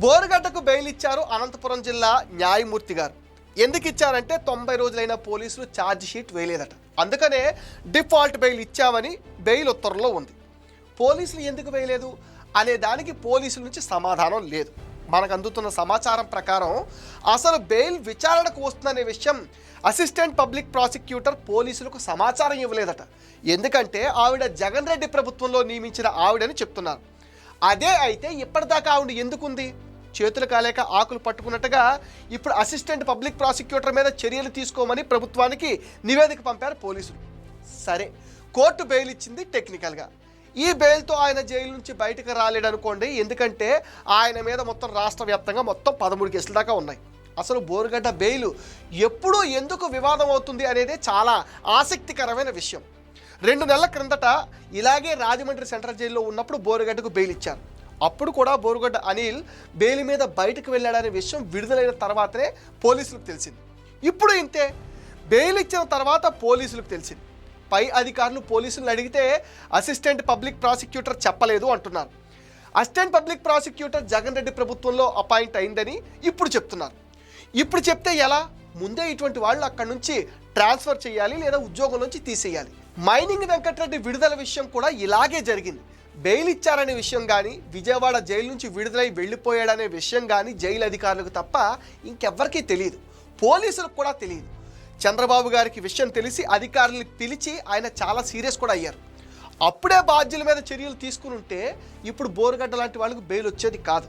బోరుగడ్డకు bail ఇచ్చారు అనంతపురం జిల్లా న్యాయమూర్తి గారు. ఎందుకు ఇచ్చారంటే 90 రోజులైన పోలీసులు ఛార్జ్ షీట్ వేయలేదట. అందుకనే డిఫాల్ట్ బెయిల్ ఇచ్చామని బెయిల్ ఉత్తర్వులో ఉంది. పోలీసులు ఎందుకు వేయలేదు అనే దానికి పోలీసుల నుంచి సమాధానం లేదు. మనకు అందుతున్న సమాచారం ప్రకారం అసలు బెయిల్ విచారణకు వస్తుందనే విషయం అసిస్టెంట్ పబ్లిక్ ప్రాసిక్యూటర్ పోలీసులకు సమాచారం ఇవ్వలేదట. ఎందుకంటే ఆవిడ జగన్ రెడ్డి ప్రభుత్వంలో నియమించిన ఆవిడని చెప్తున్నారు. అదే అయితే ఇప్పటిదాకా ఆవిడ ఎందుకుంది? చేతులు కాలేక ఆకులు పట్టుకున్నట్టుగా ఇప్పుడు అసిస్టెంట్ పబ్లిక్ ప్రాసిక్యూటర్ మీద చర్యలు తీసుకోమని ప్రభుత్వానికి నివేదిక పంపారు పోలీసులు. సరే, కోర్టు బెయిల్ ఇచ్చింది టెక్నికల్గా. ఈ బెయిల్తో ఆయన జైలు నుంచి బయటకు రాలేడు అనుకోండి. ఎందుకంటే ఆయన మీద మొత్తం రాష్ట్ర వ్యాప్తంగా మొత్తం 13 కేసుల దాకా ఉన్నాయి. అసలు బోరుగడ్డ బెయిల్ ఎప్పుడు ఎందుకు వివాదం అవుతుంది అనేది చాలా ఆసక్తికరమైన విషయం. 2 నెలల క్రిందట ఇలాగే రాజమండ్రి సెంట్రల్ జైల్లో ఉన్నప్పుడు బోరుగడ్డకు బెయిల్ ఇచ్చారు. అప్పుడు కూడా బోరుగడ్డ అనిల్ బెయిల్ మీద బయటకు వెళ్ళాడనే విషయం విడుదలైన తర్వాతనే పోలీసులకు తెలిసింది. ఇప్పుడు ఇంతే, బెయిల్ ఇచ్చిన తర్వాత పోలీసులకు తెలిసింది. పై అధికారులు పోలీసులను అడిగితే అసిస్టెంట్ పబ్లిక్ ప్రాసిక్యూటర్ చెప్పలేదు అంటున్నారు. Assistant public prosecutor Jagan Reddy ప్రభుత్వంలో అపాయింట్ అయిందని ఇప్పుడు చెప్తున్నారు. ఇప్పుడు చెప్తే ఎలా? ముందే ఇటువంటి వాళ్ళు అక్కడి నుంచి ట్రాన్స్ఫర్ చేయాలి లేదా ఉద్యోగం నుంచి తీసేయాలి. మైనింగ్ వెంకటరెడ్డి విడుదల విషయం కూడా ఇలాగే జరిగింది. బెయిల్ ఇచ్చారనే విషయం కానీ, విజయవాడ జైలు నుంచి విడుదలై వెళ్ళిపోయాడనే విషయం కానీ జైలు అధికారులకు తప్ప ఇంకెవ్వరికీ తెలియదు. పోలీసులకు కూడా తెలియదు. చంద్రబాబు గారికి విషయం తెలిసి అధికారులను పిలిచి ఆయన చాలా సీరియస్ కూడా అయ్యారు. అప్పుడే బాధ్యుల మీద చర్యలు తీసుకుని ఉంటే ఇప్పుడు బోరుగడ్డ లాంటి వాళ్ళకు బెయిల్ వచ్చేది కాదు.